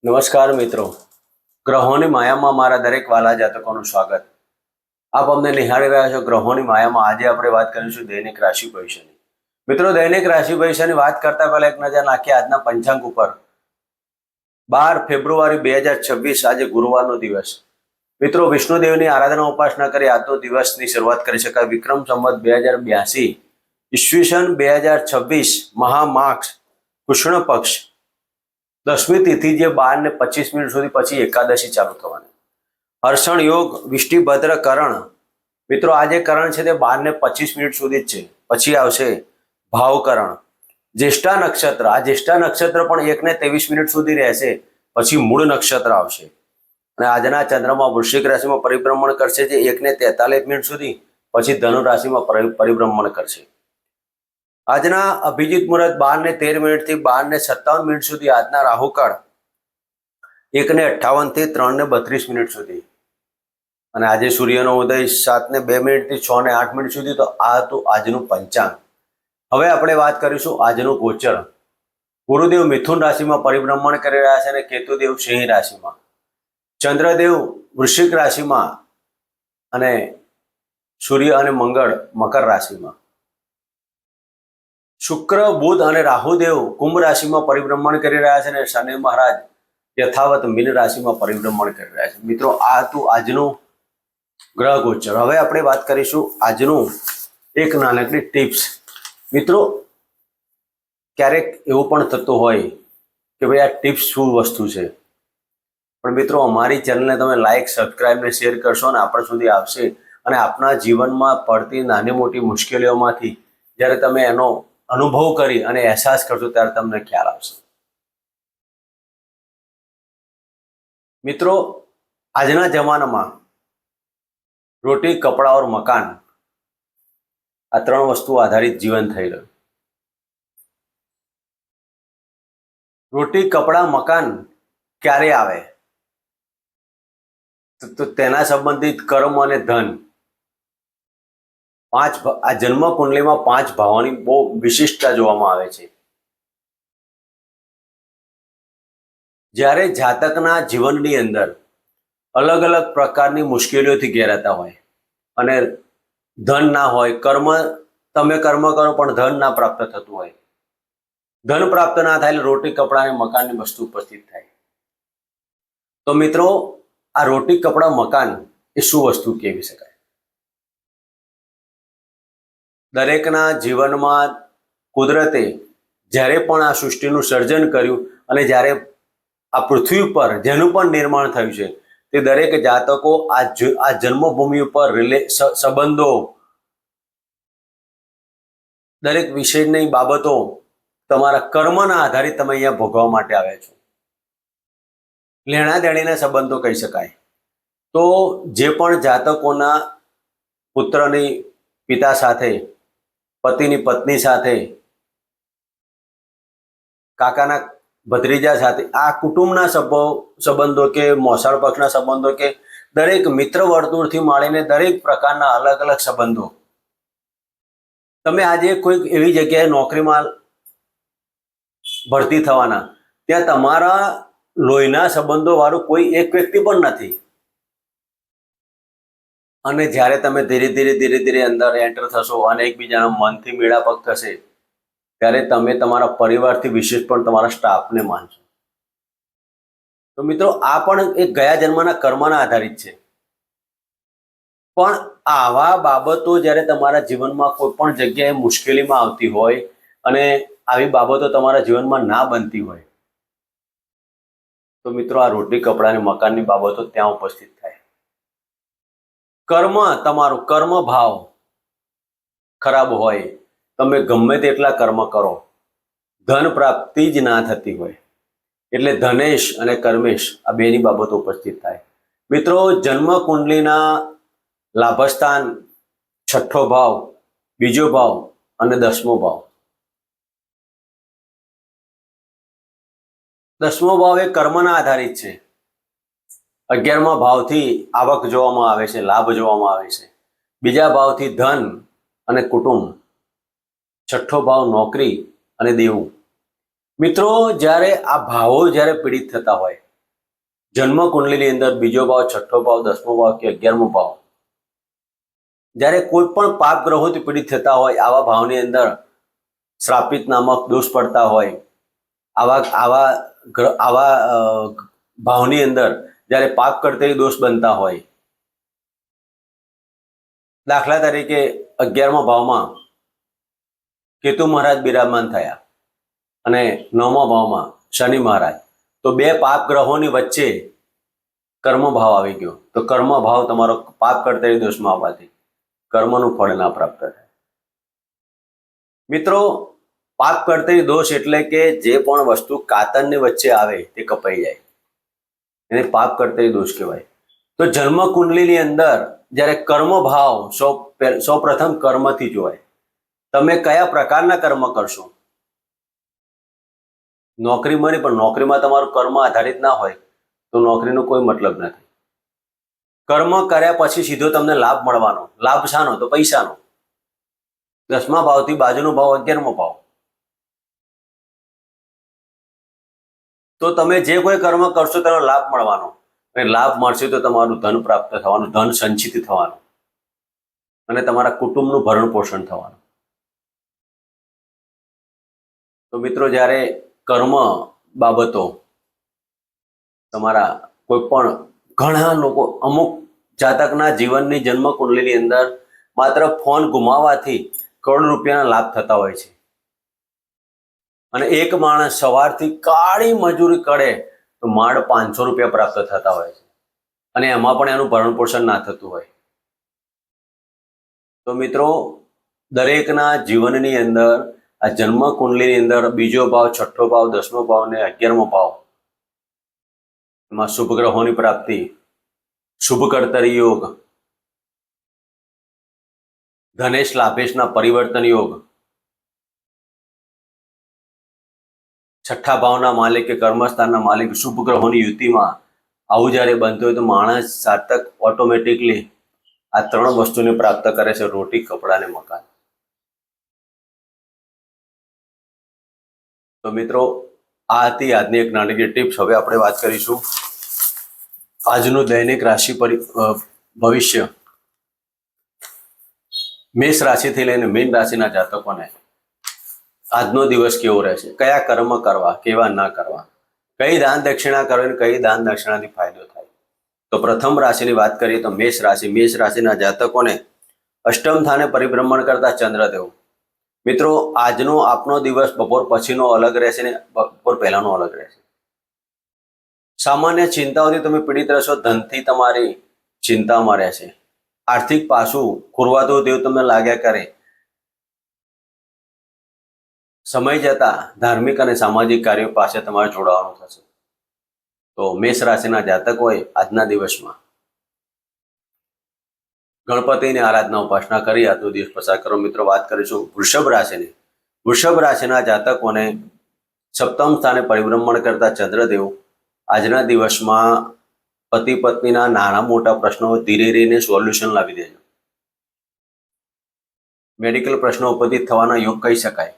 નમસ્કાર મિત્રો, ગ્રહોની માયામાં મારા દરેક વાલા જાતકોનું સ્વાગત. આપ અમને નિહાળી રહ્યા છો ગ્રહોની માયામાં. આજે આપણે વાત કરીશું દૈનિક રાશિ ભવિષ્યની. મિત્રો, દૈનિક રાશિ ભવિષ્યની વાત કરતા પહેલા એક નજર નાખીએ આજના પંચાંગ ઉપર. 12 ફેબ્રુઆરી 2026, આજે ગુરુવારનો દિવસ. મિત્રો, વિષ્ણુદેવની આરાધના ઉપાસના કરી આજનો દિવસની શરૂઆત કરી શકાય. વિક્રમ સંવત 2082, ઈસવીસન 2026, મહામાક્ષ કૃષ્ણ પક્ષ 10મી તિથિ, જે 12:25 સુધી, પછી એકાદશી ચાલુ થવાની. હર્ષણ યોગ વિષ્ટિભદ્ર કરણ. મિત્રો, આ જે કરણ છે તે 12:25 સુધી જ છે, પછી આવશે ભાવકરણ. જ્યેષ્ઠા નક્ષત્ર, આ જ્યેષ્ઠા નક્ષત્ર પણ 1:23 સુધી રહેશે, પછી મૂળ નક્ષત્ર આવશે. અને આજના ચંદ્રમાં વૃશ્ચિક રાશિમાં પરિભ્રમણ કરશે, જે 1:43 સુધી, પછી ધનુ રાશિમાં પરિભ્રમણ કરશે. આજના અભિજીત મુહૂર્ત 12:13 થી 12:57 સુધી. આજના રાહુકાળ 1:58 થી 3:32 સુધી. અને આજે સૂર્યનો ઉદય 7:02 થી 6:08 સુધી. તો આ હતું આજનું પંચાંગ. હવે આપણે વાત કરીશું આજનું ગોચર. ગુરુદેવ મિથુન રાશિમાં પરિભ્રમણ કરી રહ્યા છે અને કેતુદેવ સિંહ રાશિમાં, ચંદ્રદેવ વૃશ્ચિક રાશિમાં અને સૂર્ય અને મંગળ મકર રાશિમાં. શુક્ર, બુધ અને રાહુદેવ કુંભ રાશિમાં પરિભ્રમણ કરી રહ્યા છે અને શનિ મહારાજ યથાવત મીન રાશિમાં પરિભ્રમણ કરી રહ્યા છે. મિત્રો, આ હતું આજનું ગ્રહ ગોચર. હવે આપણે વાત કરીશું આજનું એક નાનકડી ટિપ્સ. મિત્રો, ક્યારેક એવું પણ થતું હોય કે ભાઈ આ ટિપ્સ શું વસ્તુ છે, પણ મિત્રો અમારી ચેનલને તમે લાઈક, સબસ્ક્રાઇબ ને શેર કરશો અને આપણા સુધી આવશે અને આપના જીવનમાં પડતી નાની મોટી મુશ્કેલીઓમાંથી જ્યારે તમે એનો અનુભવ કરી અને અહેસાસ કરશો ત્યારે તમને ખ્યાલ આવશે. મિત્રો, આજના જમાનામાં રોટી, કપડા और મકાન, આ 3 વસ્તુ આધારિત જીવન થઈ રહ્યું. રોટી, કપડા, મકાન ક્યારે આવે તો તેના સંબંધિત કર્મ અને ધન. આ જન્મ કુંડલીમાં 5 ભાવોની બહુ વિશિષ્ટતા જોવામાં આવે છે. જ્યારે જાતકના જીવનની અંદર અલગ અલગ પ્રકારની મુશ્કેલીઓથી ઘેરાતા હોય અને ધન ના હોય, તમે કર્મ કરો પણ ધન ના પ્રાપ્ત થતું હોય, ધન પ્રાપ્ત ના થાય એટલે રોટી, કપડા અને મકાનની વસ્તુ ઉપસ્થિત થાય. તો મિત્રો, આ રોટી, કપડા, મકાન એ શું વસ્તુ કહેવી શકાય? દરેકના જીવનમાં કુદરતે જ્યારે પણ આ સૃષ્ટિનું સર્જન કર્યું અને જ્યારે આ પૃથ્વી ઉપર જેનું પણ નિર્માણ થયું છે, તે દરેક જાતકો આ જન્મભૂમિ ઉપર સંબંધો, દરેક વિષયની બાબતો તમારા કર્મના આધારિત તમે અહીંયા ભોગવવા માટે આવ્યા છો. લેણા દેણીના સંબંધો કહી શકાય. તો જે પણ જાતકોના પુત્રની પિતા સાથે, પતિની પત્ની સાથે, કાકાના ભત્રીજા સાથે, આ કુટુંબના સંબંધો કે મોસાળ પક્ષના સંબંધો કે દરેક મિત્ર વર્તુળથી માંડીને દરેક પ્રકારના અલગ અલગ સંબંધો. તમે આજે કોઈક એવી જગ્યાએ નોકરીમાં ભરતી થવાના, ત્યાં તમારા લોહીના સંબંધો વાળું કોઈ એક વ્યક્તિ પણ નથી. અને જ્યારે તમે ધીરે ધીરે અંદર એન્ટર થશો અને એકબીજાના મનથી મેળાપક થશે, ત્યારે તમે તમારા પરિવારથી વિશેષ પણ તમારા સ્ટાફને માનશો. તો મિત્રો, આ પણ એક ગયા જન્મના કર્મના આધારિત છે. પણ આવા બાબતો જ્યારે તમારા જીવનમાં કોઈ પણ જગ્યાએ મુશ્કેલીમાં આવતી હોય અને આવી બાબતો તમારા જીવનમાં ના બનતી હોય, તો મિત્રો, આ રોટી, કપડા અને મકાનની બાબતો ત્યાં ઉપસ્થિત થાય. તમારું કર્મ ભાવ ખરાબ હોય, તમે ગમે તેટલા કર્મ કરો, ધન પ્રાપ્તિ જ ના થતી હોય, એટલે ધનેશ અને કર્મેશ આ બેની બાબતો ઉપસ્થિત થાય. મિત્રો, જન્મ કુંડલીના લાભસ્થાન 6ઠ્ઠો ભાવ, બીજો ભાવ અને 10મો ભાવ. 10મો ભાવ એ કર્મના આધારિત છે. 11મા ભાવથી આવક જોવામાં આવે છે, લાભ જોવામાં આવે છે. બીજા ભાવથી ધન અને કુટુંબ. 6ઠ્ઠો ભાવ નોકરી અને દેવું. મિત્રો, જ્યારે આ ભાવો જ્યારે પીડિત થતા હોય જન્મ કુંડલીની અંદર બીજો ભાવ, છઠ્ઠો ભાવ, 10મો ભાવ કે 11મો ભાવ, જ્યારે કોઈ પણ પાપ ગ્રહોથી પીડિત થતા હોય, આવા ભાવની અંદર શ્રાપિત નામક દોષ પડતા હોય, આવા ભાવની અંદર જ્યારે પાપ કરતે દોષ બનતા હોય, દાખલા તરીકે 11મા ભાવમાં કેતુ મહારાજ બિરાજમાન થયા અને 9મા ભાવમાં શનિ મહારાજ, તો બે પાપ ગ્રહોની વચ્ચે કર્મ ભાવ આવી ગયો. તો કર્મ ભાવ તમારો પાપ કરતા દોષમાં આવવાથી કર્મનું ફળ ના પ્રાપ્ત થાય. મિત્રો, પાપ કરતા દોષ એટલે કે જે પણ વસ્તુ કાતરની વચ્ચે આવે તે કપાઈ જાય, એને પાપ કરતા દોષ કહેવાય. તો જન્મ કુંડલીની અંદર જ્યારે કર્મ ભાવ સૌ પ્રથમ કર્મથી જોવાય. તમે કયા પ્રકારના કર્મ કરશો? નોકરીમાં નહીં, પણ નોકરીમાં તમારું કર્મ આધારિત ના હોય તો નોકરીનો કોઈ મતલબ નથી. કર્મ કર્યા પછી સીધો તમને લાભ મળવાનો. લાભ શાનો? તો પૈસાનો. 10મા ભાવથી બાજુનો ભાવ 11મો ભાવ. તો તમે જે કોઈ કર્મ કરશો તેનો લાભ મળવાનો, અને લાભ મળશે તો તમારું ધન પ્રાપ્ત થવાનું, ધન સંચિત થવાનું અને તમારા કુટુંબનું ભરણ પોષણ થવાનું. તો મિત્રો, જ્યારે કર્મ બાબતો તમારા કોઈ પણ ઘણા લોકો, અમુક જાતકના જીવનની જન્મ કુંડલીની અંદર માત્ર ફોન ગુમાવવાથી કરોડ રૂપિયાના લાભ થતા હોય છે. અને એક માણસ સવારથી કાળી મજૂરી કરે તો માંડ 500 રૂપિયા પ્રાપ્ત થતા હોય છે, અને એમાં પણ એનું ભરણ પોષણ ના થતું હોય. તો મિત્રો, દરેકના જીવનની અંદર આ જન્મ કુંડલીની અંદર બીજો ભાવ, છઠ્ઠો ભાવ, 10મો ભાવ ને 11મો ભાવ, એમાં શુભ ગ્રહોની પ્રાપ્તિ, શુભ કર્તરી યોગ, ધનેશ લાભેશના પરિવર્તન યોગ, છઠ્ઠા ભાવના માલિક કે કર્મસ્થાનના માલિક શુભ ગ્રહોની યુતિમાં આવું જ્યારે બનતું હોય તો માણસ જાતક ઓટોમેટિકલી આ 3 વસ્તુને પ્રાપ્ત કરે છે: રોટી, કપડા અને મકાન. તો મિત્રો, આ હતી આજની એક નાનકડી ટિપ્સ. હવે આપણે વાત કરીશું આજનું દૈનિક રાશિ ભવિષ્ય. મેષ રાશિથી લઈને મીન રાશિના જાતકોને આજનો દિવસ કેવો રહેશે, કયા કર્મ કરવા, કેવા ના કરવા, કઈ દાન દક્ષિણા કરવી, કઈ દાન દક્ષિણાથી ફાયદો થાય. તો પ્રથમ રાશિની વાત કરીએ તો મેષ રાશિ. મેષ રાશિના જાતકોને અષ્ટમ સ્થાને પરિભ્રમણ કરતા ચંદ્રદેવ. મિત્રો, આજનો આપનો દિવસ બપોર પછીનો અલગ રહેશે ને બપોર પહેલાનો અલગ રહેશે. સામાન્ય ચિંતાઓથી તમે પીડિત રહેશો, ધનથી તમારી ચિંતામાં રહેશે, આર્થિક પાસું ખોરવાતું તેવું તમને લાગ્યા કરે. સમય જતા ધાર્મિક અને સામાજિક કાર્યો પાસે તમારે જોડાવાનું થશે. તો મેષ રાશિના જાતકોએ આજના દિવસમાં ગણપતિની આરાધના, ઉપાસના કરી આજનો દિવસ પસાર કરો. મિત્રો, વાત કરીશું વૃષભ રાશિની. વૃષભ રાશિના જાતકોને સપ્તમ સ્થાને પરિભ્રમણ કરતા ચંદ્રદેવ આજના દિવસમાં પતિ પત્નીના નાના મોટા પ્રશ્નો ધીરે રહીને સોલ્યુશન લાવી દેજો. મેડિકલ પ્રશ્નો ઉપસ્થિત થવાના યોગ કહી શકાય.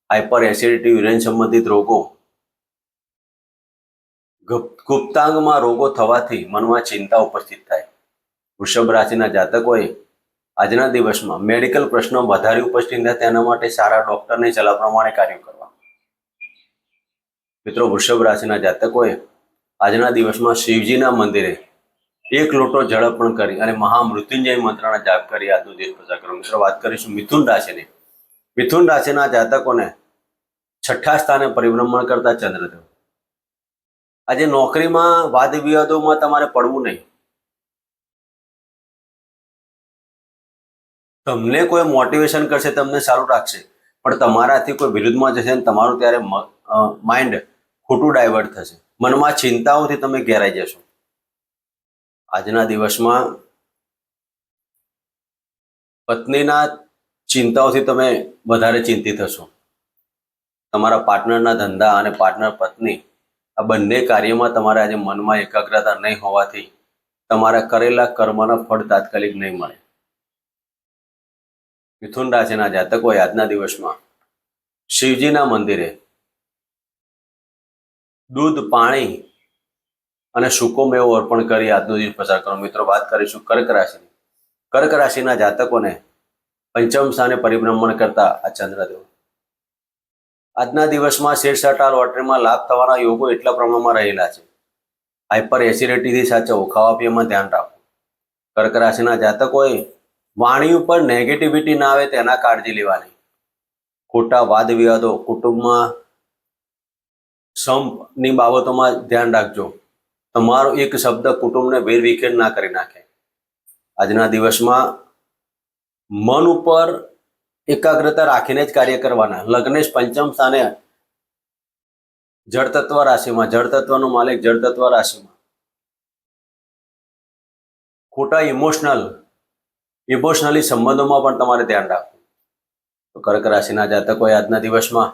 હાઇપર એસિડિટી, યુરિન સંબંધિત રોગો, ગુપ્તાંગમાં રોગો થવાથી મનમાં ચિંતા ઉપસ્થિત થાય. વૃષભ રાશિના જાતકોએ આજના દિવસમાં મેડિકલ પ્રશ્નો વધારે ઉપસ્થિત થાય તેના માટે સારા ડોક્ટરની સલાહ પ્રમાણે કાર્ય કરવા. મિત્રો, વૃષભ રાશિના જાતકોએ આજના દિવસમાં શિવજીના મંદિરે 1 લોટો જળ અર્પણ કરી અને મહામૃત્યુંજય મંત્રના જાપ કરી આજનો દિવસ પસાર કરો. મિત્રો, વાત કરીશું મિથુન રાશિની. મિથુન રાશિના જાતકોને છઠ્ઠા સ્થાને પરિભ્રમણ કરતા ચંદ્રદેવ. આજે નોકરીમાં વાદ વિવાદોમાં તમારે પડવું નહીં. તમને કોઈ મોટિવેશન કરશે, તમને સારું રાખશે, પણ તમારાથી કોઈ વિરુદ્ધમાં જશે અને તમારું ત્યારે માઇન્ડ ખોટું ડાયવર્ટ થશે. મનમાં ચિંતાઓથી તમે ઘેરાઈ જશો. આજના દિવસમાં પત્નીના ચિંતાઓથી તમે વધારે ચિંતિત હશો. તમારા પાર્ટનરના ધંધા અને પાર્ટનર પત્ની આ બંને કાર્યમાં તમારે આજે મનમાં એકાગ્રતા નહીં હોવાથી તમારા કરેલા કર્મના ફળ તાત્કાલિક નહીં મળે. મિથુન રાશિના જાતકોએ આજના દિવસમાં શિવજીના મંદિરે દૂધ, પાણી અને સૂકો મેવો અર્પણ કરી આજનો દિવસ પસાર કરો. મિત્રો વાત કરીશું કર્ક રાશિની. કર્ક રાશિના જાતકોને પંચમ સ્થાને પરિભ્રમણ કરતા આ ચંદ્રદેવ. આજના દિવસમાં શેરસટ્ટા લોટરીમાં લાભ થવાના યોગો એટલા પ્રમાણમાં રહેલા છે. હાઇપર એસિડિટીથી સાચવો, ખાવા પીવામાં ધ્યાન રાખો. કર્ક રાશિના જાતકોએ વાણી ઉપર નેગેટિવિટી ના આવે તેના કાળજી લેવાની. ખોટા વાદ વિવાદો, કુટુંબમાં સંપની બાબતોમાં ધ્યાન રાખજો. તમારો એક શબ્દ કુટુંબને વેરવિખેર ના કરી નાખે. આજના દિવસમાં મન ઉપર એકાગ્રતા રાખીને જ કાર્ય કરવાના. લગ્નેશ પંચમ સ્થાને જળતત્વ રાશિમાં, જળતત્વનો માલિક જળતત્વ રાશિમાં. ખોટા ઇમોશનલી સંબંધોમાં પણ તમારે ધ્યાન રાખવું. તો કર્ક રાશિના જાતકોએ આજના દિવસમાં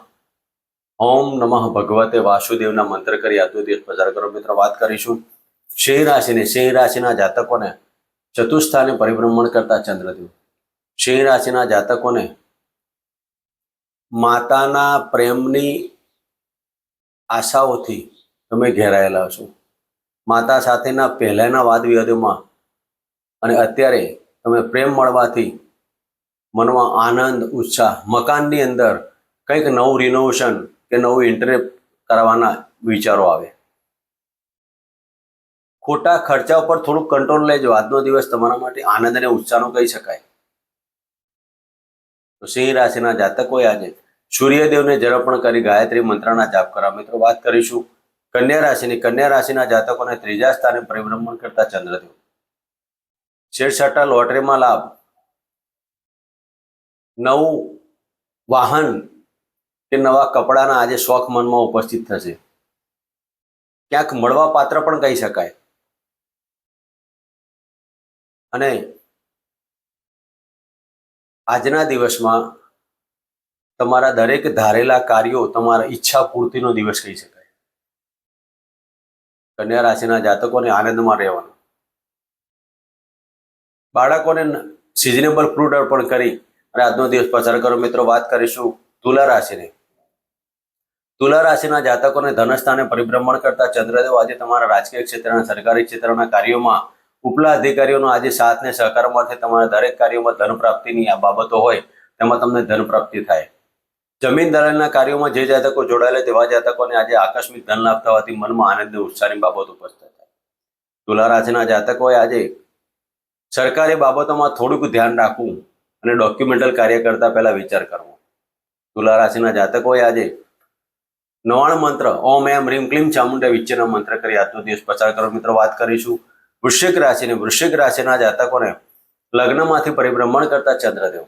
ઓમ નમઃ ભગવતે વાસુદેવના મંત્ર કરી આજનો દિવસ પસાર કરો. મિત્રો વાત કરીશું સિંહ રાશિની. સિંહ રાશિના જાતકોને ચતુર્સ્થાને પરિભ્રમણ કરતા ચંદ્રદેવ. સિંહ રાશિના જાતકોને માતાના પ્રેમની આશાઓથી તમે ઘેરાયેલા છો. માતા સાથેના પહેલાના વાદ વિવાદોમાં અને અત્યારે તમે પ્રેમ મળવાથી મનમાં આનંદ, ઉત્સાહ, મકાનની અંદર કંઈક નવું રિનોવેશન કે નવું ઇન્ટિરિયર કરવાના વિચારો આવે. ખોટા ખર્ચા ઉપર થોડુંક કંટ્રોલ લેજો. આજનો દિવસ તમારા માટે આનંદ અને ઉત્સાહનો કહી શકાય. તો સિંહ રાશિના જાતકોએ આજે સૂર્યદેવને જરપણ કરી ગાયત્રી મંત્રના જાપ કરવા. મિત્રો વાત કરીશું કન્યા રાશિની. કન્યા રાશિના જાતકોને ત્રીજા સ્થાને પરિભ્રમણ કરતા ચંદ્રદેવ. શેરસટ્ટા લોટરીમાં લાભ, નવું વાહન કે નવા કપડાના આજે શોખ મનમાં ઉપસ્થિત થશે. ક્યાંક મળવા પાત્ર પણ કહી શકાય. અને આજના દિવસમાં તમારા દરેક ધારેલા કાર્યો તમારા ઈચ્છા પૂર્તિનો દિવસ કહી શકાય. કન્યા રાશિના જાતકોને આનંદમાં રહેવાનું. બાળકોને સિઝનેબલ ફ્રૂટ અર્પણ કરી અને આજનો દિવસ પસાર કરો. મિત્રો વાત કરીશું તુલા રાશિની. તુલા રાશિના જાતકોને ધનસ્થાને પરિભ્રમણ કરતા ચંદ્રદેવ આજે તમારા રાજકીય ક્ષેત્રના, સરકારી ક્ષેત્રના કાર્યોમાં ઉપલા અધિકારીઓનો આજે સાથ ને સહકાર મળશે. તમારા દરેક કાર્યોમાં ધન પ્રાપ્તિની આ બાબતો હોય તેમાં તમને ધન પ્રાપ્તિ થાય. જમીન દલાલના કાર્યોમાં જે જાતકો જોડાયેલા તેવા જાતકોને આજે આકસ્મિક ધન લાભ થવાથી મનમાં આનંદ અને ઉત્સાહની બાબત ઉપસ્થિત થાય. તુલા રાશિના જાતકોએ આજે સરકારી બાબતોમાં થોડુંક ધ્યાન રાખવું અને ડોક્યુમેન્ટલ કાર્ય કરતા પહેલા વિચાર કરવો. તુલા રાશિના જાતકોએ આજે 99 મંત્ર ઓમ એમ રીમ ક્લીમ ચામુંડા વિચ્ચેના મંત્ર કરી આજનો દિવસ પસાર કરો. મિત્રો વાત કરીશું વૃશ્ચિક રાશિની. વૃશ્ચિક રાશિના જાતકોને લગ્નમાંથી પરિભ્રમણ કરતા ચંદ્રદેવ.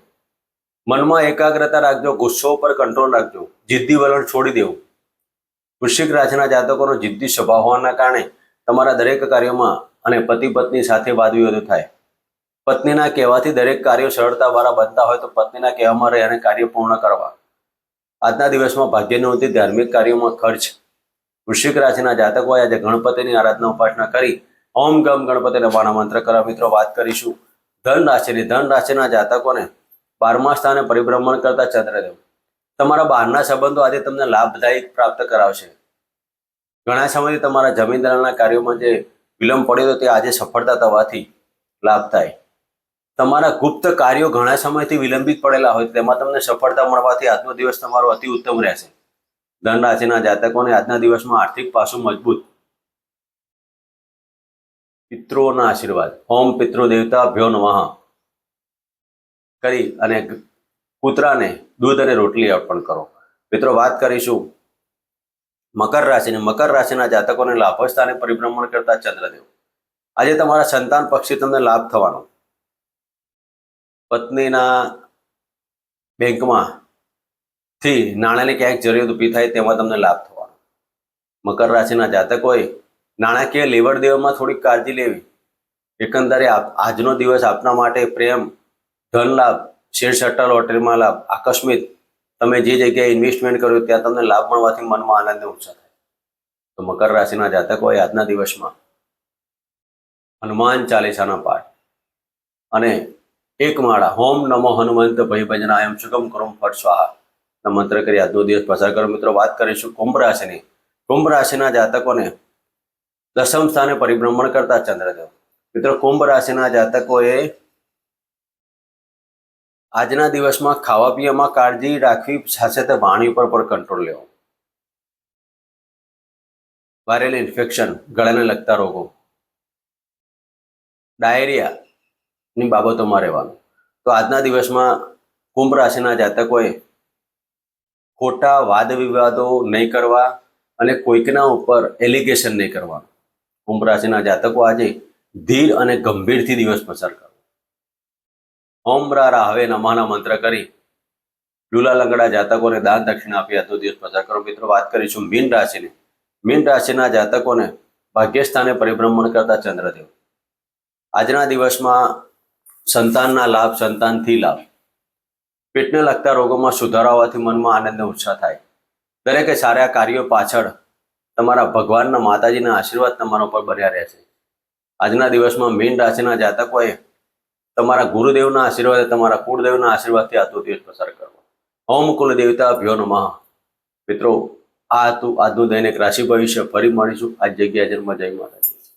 મનમાં એકાગ્રતા રાખજો, ગુસ્સો પર કંટ્રોલ રાખજો, જિદ્દી વલણ છોડી દેવું. વૃશ્ચિક રાશિના જાતકોનો જિદ્દી સ્વભાવ હોવાના કારણે તમારા દરેક કાર્યોમાં અને પતિ પત્ની સાથે વાદ વિવાદો થાય. પત્નીના કહેવાથી દરેક કાર્યો સરળતા વાળા બનતા હોય તો પત્નીના કહેવામાં રહે અને કાર્ય પૂર્ણ કરવા. આજના દિવસમાં ભાગ્યનોથી ધાર્મિક કાર્યોમાં ખર્ચ. વૃશ્ચિક રાશિના જાતકોએ આજે ગણપતિની આરાધના ઉપાસના કરી ઓમ ગમ ગણપતિ નમઃના મંત્ર કરવા. મિત્રો વાત કરીશું ધન રાશિની. ધન રાશિના જાતકોને 12મા સ્થાને પરિભ્રમણ કરતા ચંદ્રદેવ. તમારા બહારના સંબંધો આજે તમને લાભદાયક પ્રાપ્ત કરાવશે. ઘણા સમયથી તમારા જમીન દલાલના કાર્યોમાં જે વિલંબ પડ્યો હતો તે આજે સફળતા થવાથી લાભ થાય. તમારા ગુપ્ત કાર્યો ઘણા સમયથી વિલંબિત પડેલા હોય તેમાં તમને સફળતા મળવાથી આજનો દિવસ તમારો અતિ ઉત્તમ રહેશે. ધન રાશિના જાતકોને આજના દિવસમાં આર્થિક પાસું મજબૂત. પિતૃઓના આશીર્વાદ ઓમ પિતૃ દેવતાભ્યો નમઃ કરી અને કૂતરાને દૂધ અને રોટલી અર્પણ કરો. મિત્રો વાત કરીશું મકર રાશિની. મકર રાશિના જાતકોને લાભસ્થાને પરિભ્રમણ કરતા ચંદ્રદેવ. આજે તમારા સંતાન પક્ષી તમને લાભ થવાનો. પત્નીના બેંકમાં થી નાણાંની ક્યાંક જરૂરિયાત ઊભી થાય તેમાં તમને લાભ થવાનો. મકર રાશિના જાતકોએ નાણાકીય લેવડ દેવડમાં થોડીક કાળજી લેવી. એકંદરે આજનો દિવસ આપના માટે પ્રેમ, ધન લાભ, શેરસટ્ટા લોટરીમાં લાભ, આકસ્મિક તમે જે જગ્યાએ ઇન્વેસ્ટમેન્ટ કર્યું ત્યાં તમને લાભ મળવાથી મનમાં આનંદ અને ઉત્સાહ થાય. તો મકર રાશિના જાતકોએ આજના દિવસમાં હનુમાન ચાલીસાના પાઠ અને એક માળા હોમ નમો હનુમંત ભયભજનાયમ સુગમ કરુમ ફટ સ્વાહા મંત્ર કરી આજનો દિવસ પસાર કરો. મિત્રો વાત કરીશું કુંભ રાશિની. કુંભ રાશિના જાતકોને દશમ સ્થાને પરિભ્રમણ કરતા ચંદ્રદેવ. મિત્રો, કુંભ રાશિના જાતકોએ આજના દિવસમાં ખાવા પીવામાં કાળજી રાખવી, સાથે સાથે વાણી ઉપર પણ કંટ્રોલ લેવો. વાયરલ ઇન્ફેક્શન, ગળાને લગતા રોગો, ડાયરિયાની બાબતોમાં રહેવાનું. તો આજના દિવસમાં કુંભ રાશિના જાતકોએ ખોટા વાદ વિવાદો નહીં કરવા અને કોઈકના ઉપર એલિગેશન નહીં કરવાનું. કુંભ રાશિના જાતકો આજે ધીર અને ગંભીરથી દિવસ પસાર કરો. ઓમ રા રાહવે નમઃના મંત્ર કરી લુલા લંગડા જાતકોને દાન દક્ષિણા આપી આજનો દિવસ પસાર કરો. મિત્રો, વાત કરીશું મીન રાશિની. મીન રાશિના જાતકોને ભાગ્યસ્થાને પરિભ્રમણ કરતા ચંદ્રદેવ. આજના દિવસમાં સંતાનના લાભ, સંતાનથી લાભ, પેટને લગતા રોગોમાં સુધારો આવવાથી મનમાં આનંદ અને ઉત્સાહ થાય. દરેકે સારા કાર્યો પાછળ તમારા ભગવાનના, માતાજીના આશીર્વાદ તમારા ઉપર બન્યા રહેશે. આજના દિવસમાં મીન રાશિના જાતકોએ તમારા ગુરુદેવના આશીર્વાદ, તમારા કુળદેવના આશીર્વાદથી આજનો દિવસ પસાર કરવો. ઓમ કુલ દેવતા ભ્યો નમઃ. મિત્રો, આ હતું આજનું દૈનિક રાશિ ભવિષ્ય. ફરી મળીશું આ જગ્યા જન્મ. જય માતાજી.